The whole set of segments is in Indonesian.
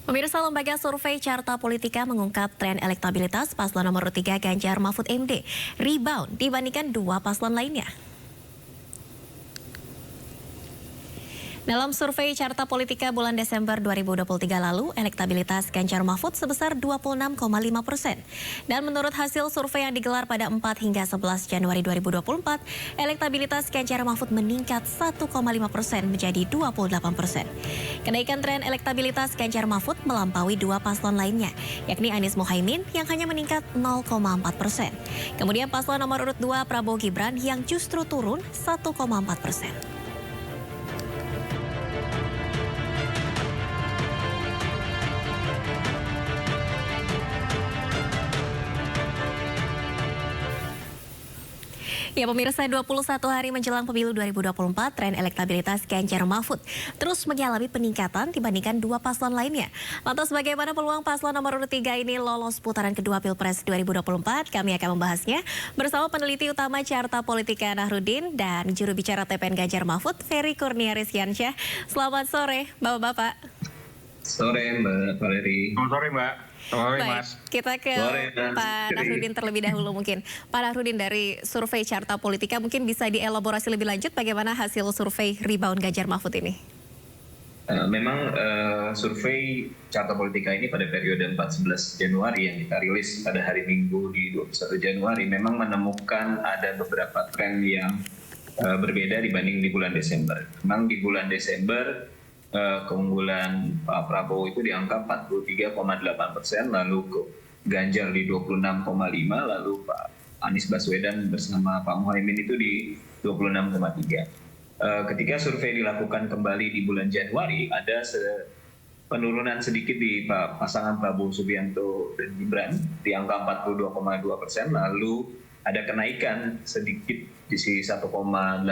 Pemirsa, lembaga survei Carta Politika mengungkap tren elektabilitas paslon nomor 3 Ganjar Mahfud MD rebound dibandingkan dua paslon lainnya. Dalam survei Carta Politika bulan Desember 2023 lalu, elektabilitas Ganjar Mahfud sebesar 26,5%. Dan menurut hasil survei yang digelar pada 4 hingga 11 Januari 2024, elektabilitas Ganjar Mahfud meningkat 1,5% menjadi 28%. Kenaikan tren elektabilitas Ganjar Mahfud melampaui dua paslon lainnya, yakni Anies Mohaimin yang hanya meningkat 0,4%. Kemudian paslon nomor urut 2 Prabowo Gibran yang justru turun 1,4%. Ya pemirsa, 21 hari menjelang pemilu 2024, tren elektabilitas Ganjar Mahfud terus mengalami peningkatan dibandingkan dua paslon lainnya. Lantas bagaimana peluang paslon nomor urut 3 ini lolos putaran kedua Pilpres 2024? Kami akan membahasnya bersama peneliti utama Carta Politika Nahrudin dan juru bicara TPN Ganjar Mahfud, Ferry Kurnia Rizkiansyah. Selamat sore, Bapak-Bapak. Sore Mbak Valeri. Selamat sore Mbak. Sore Baik, Mas. kita ke Pak Nahrudin terlebih dahulu mungkin. Pak Nahrudin, dari survei Carta Politika mungkin bisa dielaborasi lebih lanjut bagaimana hasil survei rebound Ganjar Mahfud ini? Memang survei Carta Politika ini pada periode 14 Januari yang kita rilis pada hari Minggu di 21 Januari memang menemukan ada beberapa tren yang berbeda dibanding di bulan Desember. Memang di bulan Desember keunggulan Pak Prabowo itu di angka 43,8%, lalu Ganjar di 26,5%, lalu Pak Anies Baswedan bersama Pak Mohaimin itu di 26,3%. Ketika survei dilakukan kembali di bulan Januari, ada penurunan sedikit di pasangan Prabowo Subianto dan Gibran di angka 42,2%, lalu ada kenaikan sedikit di 1,8%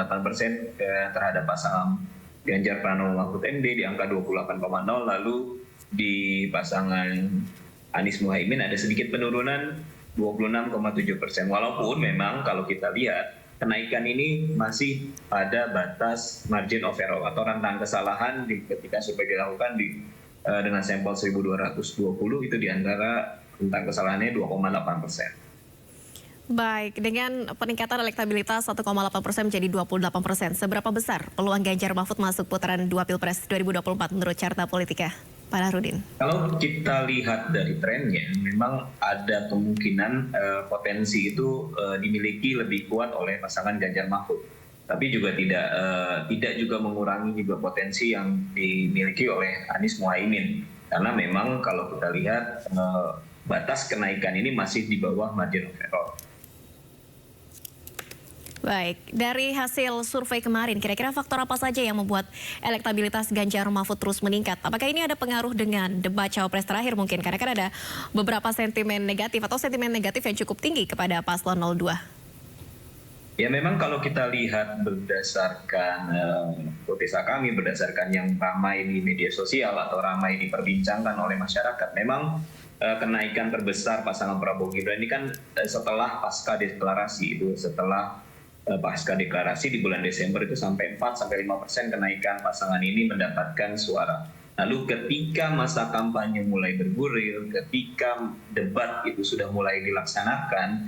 terhadap pasangan Ganjar Pranowo Mahfud MD di angka 28,0, lalu di pasangan Anies Mohaimin ada sedikit penurunan 26,7%. Walaupun memang kalau kita lihat kenaikan ini masih pada batas margin of error atau rentang kesalahan ketika survei dilakukan dengan sampel 1220 itu di antara rentang kesalahannya 2,8%. Baik, dengan peningkatan elektabilitas 1,8% menjadi 28%, seberapa besar peluang Ganjar Mahfud masuk putaran 2 Pilpres 2024 menurut Carta Politika, Pak Nahrudin? Kalau kita lihat dari trennya, memang ada kemungkinan potensi itu dimiliki lebih kuat oleh pasangan Ganjar Mahfud. Tapi juga tidak juga mengurangi juga potensi yang dimiliki oleh Anies Mohaimin. Karena memang kalau kita lihat batas kenaikan ini masih di bawah margin of error. Baik, dari hasil survei kemarin, kira-kira faktor apa saja yang membuat elektabilitas Ganjar Mahfud terus meningkat? Apakah ini ada pengaruh dengan debat cawapres terakhir mungkin? Karena kan ada beberapa sentimen negatif atau sentimen negatif yang cukup tinggi kepada paslon 02. Ya memang kalau kita lihat berdasarkan hipotesa kami, berdasarkan yang ramai di media sosial atau ramai diperbincangkan oleh masyarakat, memang kenaikan terbesar pasangan Prabowo Gibran ini kan setelah pasca deklarasi itu, setelah pasca deklarasi di bulan Desember itu sampai 4-5% kenaikan pasangan ini mendapatkan suara. Lalu ketika masa kampanye mulai bergulir, ketika debat itu sudah mulai dilaksanakan,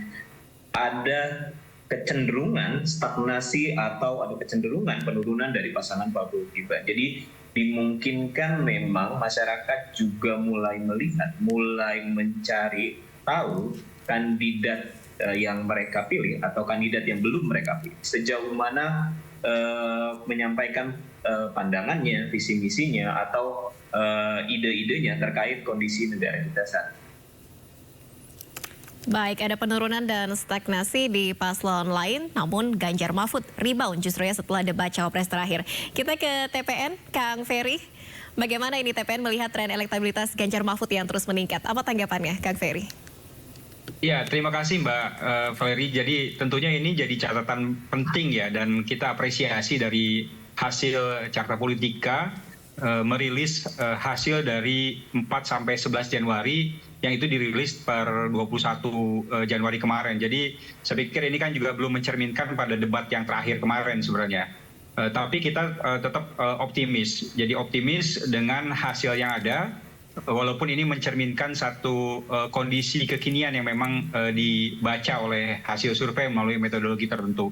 ada kecenderungan stagnasi atau ada kecenderungan penurunan dari pasangan Prabowo Gibran. Jadi dimungkinkan memang masyarakat juga mulai melihat, mulai mencari tahu kandidat yang mereka pilih atau kandidat yang belum mereka pilih. Sejauh mana menyampaikan pandangannya, visi misinya atau ide-idenya terkait kondisi negara kita saat ini. Baik, ada penurunan dan stagnasi di paslon lain, namun Ganjar Mahfud rebound justru ya setelah debat cawapres terakhir. Kita ke TPN, Kang Ferry. Bagaimana ini TPN melihat tren elektabilitas Ganjar Mahfud yang terus meningkat? Apa tanggapannya, Kang Ferry? Ya, terima kasih Mbak Valeri. Jadi tentunya ini jadi catatan penting ya, dan kita apresiasi dari hasil Carta Politika merilis hasil dari 4-11 Januari yang itu dirilis per 21 Januari kemarin. Jadi saya pikir ini kan juga belum mencerminkan pada debat yang terakhir kemarin sebenarnya. Tapi kita tetap optimis. Jadi optimis dengan hasil yang ada walaupun ini mencerminkan satu kondisi kekinian yang memang dibaca oleh hasil survei melalui metodologi tertentu.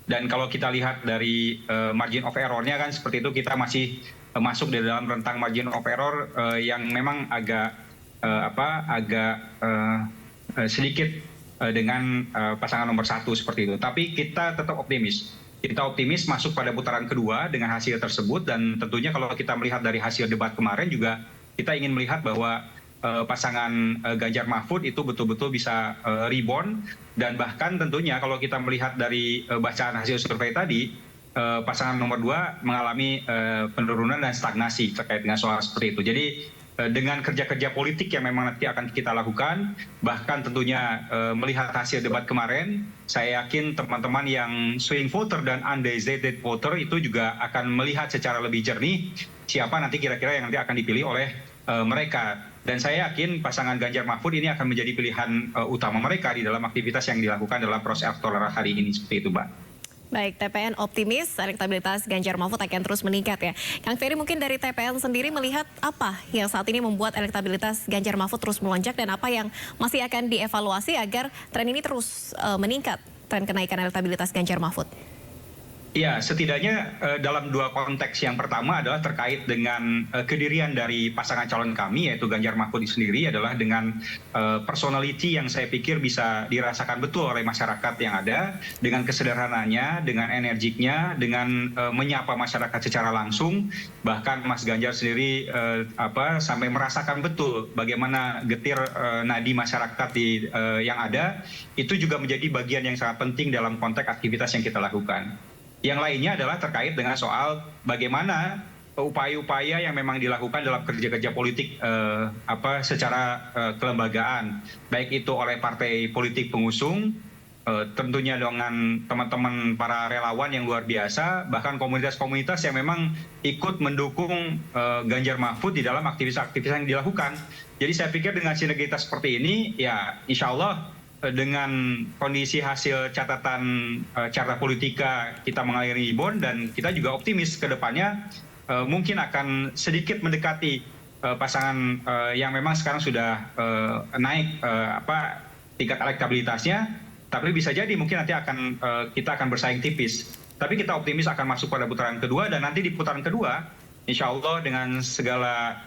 Dan kalau kita lihat dari margin of error-nya kan seperti itu, kita masih masuk di dalam rentang margin of error yang memang agak sedikit dengan pasangan nomor 1 seperti itu. Tapi kita tetap optimis. Kita optimis masuk pada putaran kedua dengan hasil tersebut, dan tentunya kalau kita melihat dari hasil debat kemarin juga kita ingin melihat bahwa pasangan Ganjar Mahfud itu betul-betul bisa rebound, dan bahkan tentunya kalau kita melihat dari bacaan hasil survei tadi, pasangan nomor 2 mengalami penurunan dan stagnasi terkait dengan soal seperti itu. Jadi dengan kerja-kerja politik yang memang nanti akan kita lakukan, bahkan tentunya melihat hasil debat kemarin, saya yakin teman-teman yang swing voter dan undecided voter itu juga akan melihat secara lebih jernih siapa nanti kira-kira yang nanti akan dipilih oleh mereka. Dan saya yakin pasangan Ganjar Mahfud ini akan menjadi pilihan utama mereka di dalam aktivitas yang dilakukan dalam proses elektoral hari ini, seperti itu, Mbak. Baik, TPN optimis elektabilitas Ganjar Mahfud akan terus meningkat ya. Kang Ferry, mungkin dari TPN sendiri melihat apa yang saat ini membuat elektabilitas Ganjar Mahfud terus melonjak, dan apa yang masih akan dievaluasi agar tren ini terus meningkat, tren kenaikan elektabilitas Ganjar Mahfud? Ya, setidaknya dalam dua konteks. Yang pertama adalah terkait dengan kedirian dari pasangan calon kami, yaitu Ganjar Mahfud sendiri, adalah dengan personality yang saya pikir bisa dirasakan betul oleh masyarakat yang ada, dengan kesederhanaannya, dengan energiknya, dengan menyapa masyarakat secara langsung. Bahkan Mas Ganjar sendiri sampai merasakan betul bagaimana getir nadi masyarakat yang ada. Itu juga menjadi bagian yang sangat penting dalam konteks aktivitas yang kita lakukan. Yang lainnya adalah terkait dengan soal bagaimana upaya-upaya yang memang dilakukan dalam kerja-kerja politik secara kelembagaan, baik itu oleh partai politik pengusung, tentunya dengan teman-teman para relawan yang luar biasa, bahkan komunitas-komunitas yang memang ikut mendukung Ganjar Mahfud di dalam aktivitas-aktivitas yang dilakukan. Jadi saya pikir dengan sinergitas seperti ini, ya insya Allah dengan kondisi hasil catatan carta politika kita mengaliri rebound, dan kita juga optimis ke depannya mungkin akan sedikit mendekati pasangan yang memang sekarang sudah naik tingkat elektabilitasnya, tapi bisa jadi mungkin nanti kita akan bersaing tipis. Tapi kita optimis akan masuk pada putaran kedua, dan nanti di putaran kedua insya Allah dengan segala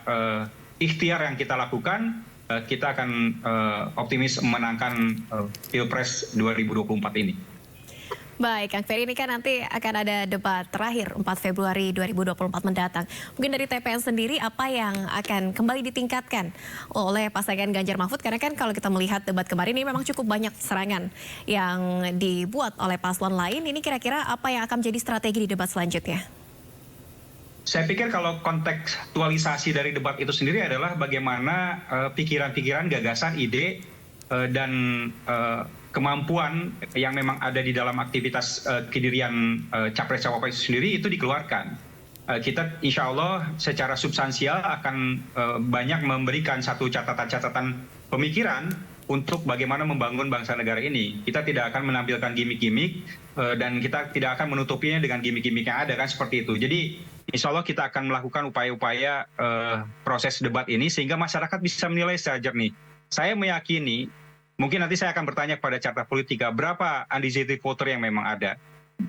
ikhtiar yang kita lakukan, kita akan optimis memenangkan Pilpres 2024 ini. Baik, Kang Ferry, ini kan nanti akan ada debat terakhir 4 Februari 2024 mendatang. Mungkin dari TPN sendiri apa yang akan kembali ditingkatkan oleh pasangan Ganjar Mahfud? Karena kan kalau kita melihat debat kemarin ini memang cukup banyak serangan yang dibuat oleh paslon lain. Ini kira-kira apa yang akan menjadi strategi di debat selanjutnya? Saya pikir kalau kontekstualisasi dari debat itu sendiri adalah bagaimana pikiran-pikiran, gagasan, ide, dan kemampuan yang memang ada di dalam aktivitas kedirian capres-cawapres sendiri itu dikeluarkan. Kita insya Allah secara substansial akan banyak memberikan satu catatan-catatan pemikiran untuk bagaimana membangun bangsa negara ini. Kita tidak akan menampilkan gimmick-gimmick, dan kita tidak akan menutupinya dengan gimmick-gimmick yang ada, kan seperti itu. Jadi insya Allah kita akan melakukan upaya-upaya proses debat ini sehingga masyarakat bisa menilai secara jernih. Saya meyakini, mungkin nanti saya akan bertanya kepada carta politika, berapa undecided voter yang memang ada,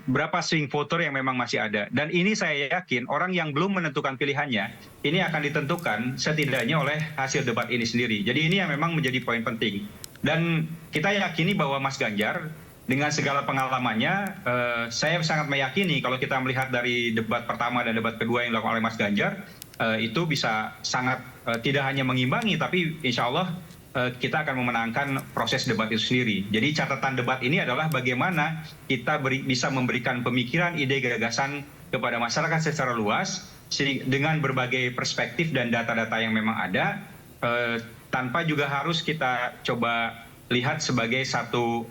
berapa swing voter yang memang masih ada. Dan ini saya yakin orang yang belum menentukan pilihannya, ini akan ditentukan setidaknya oleh hasil debat ini sendiri. Jadi ini yang memang menjadi poin penting. Dan kita yakini bahwa Mas Ganjar, dengan segala pengalamannya, saya sangat meyakini kalau kita melihat dari debat pertama dan debat kedua yang dilakukan oleh Mas Ganjar, itu bisa sangat tidak hanya mengimbangi, tapi insya Allah kita akan memenangkan proses debat itu sendiri. Jadi catatan debat ini adalah bagaimana kita bisa memberikan pemikiran, ide, gagasan kepada masyarakat secara luas dengan berbagai perspektif dan data-data yang memang ada, tanpa juga harus kita coba lihat sebagai satu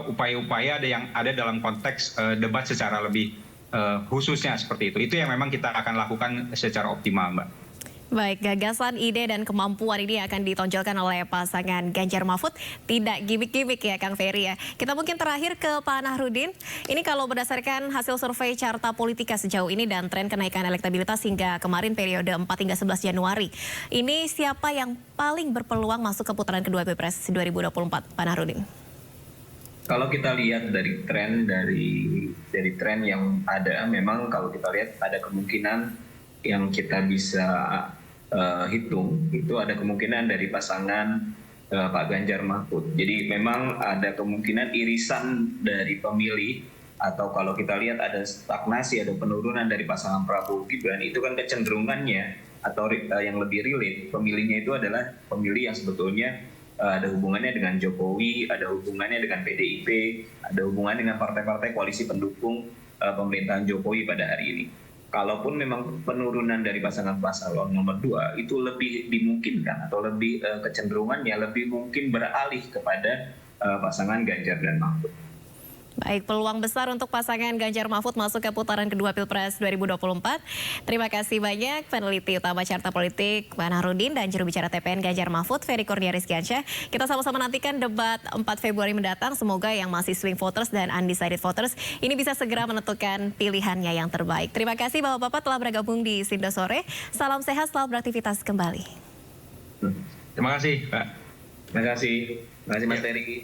upaya-upaya yang ada dalam konteks debat secara lebih khususnya seperti itu. Itu yang memang kita akan lakukan secara optimal, Mbak. Baik, gagasan, ide, dan kemampuan ini akan ditonjolkan oleh pasangan Ganjar Mahfud. Tidak gimmick-gimmick ya Kang Ferry ya. Kita mungkin terakhir ke Pak Nahrudin. Ini kalau berdasarkan hasil survei Carta Politika sejauh ini dan tren kenaikan elektabilitas hingga kemarin periode 4 hingga 11 Januari. Ini siapa yang paling berpeluang masuk ke putaran kedua Pilpres 2024, Pak Nahrudin? Kalau kita lihat dari tren yang ada, memang kalau kita lihat ada kemungkinan yang kita bisa hitung itu ada kemungkinan dari pasangan Pak Ganjar Mahfud. Jadi memang ada kemungkinan irisan dari pemilih, atau kalau kita lihat ada stagnasi atau penurunan dari pasangan Prabowo Gibran, itu kan kecenderungannya atau yang lebih relate pemilihnya itu adalah pemilih yang sebetulnya ada hubungannya dengan Jokowi, ada hubungannya dengan PDIP, ada hubungannya dengan partai-partai koalisi pendukung pemerintahan Jokowi pada hari ini. Kalaupun memang penurunan dari pasangan paslon nomor 2 itu lebih dimungkinkan atau lebih kecenderungannya lebih mungkin beralih kepada pasangan Ganjar dan Mahfud. Baik, peluang besar untuk pasangan Ganjar Mahfud masuk ke putaran kedua Pilpres 2024. Terima kasih banyak peneliti utama Carta Politik Pak Nahrudin dan juru bicara TPN Ganjar Mahfud Ferry Kurnia Rizkiansyah. Kita sama-sama nantikan debat 4 Februari mendatang. Semoga yang masih swing voters dan undecided voters ini bisa segera menentukan pilihannya yang terbaik. Terima kasih Bapak-Bapak telah bergabung di Sindo Sore. Salam sehat, selamat beraktivitas kembali. Terima kasih, Pak. Terima kasih Mas Ferry.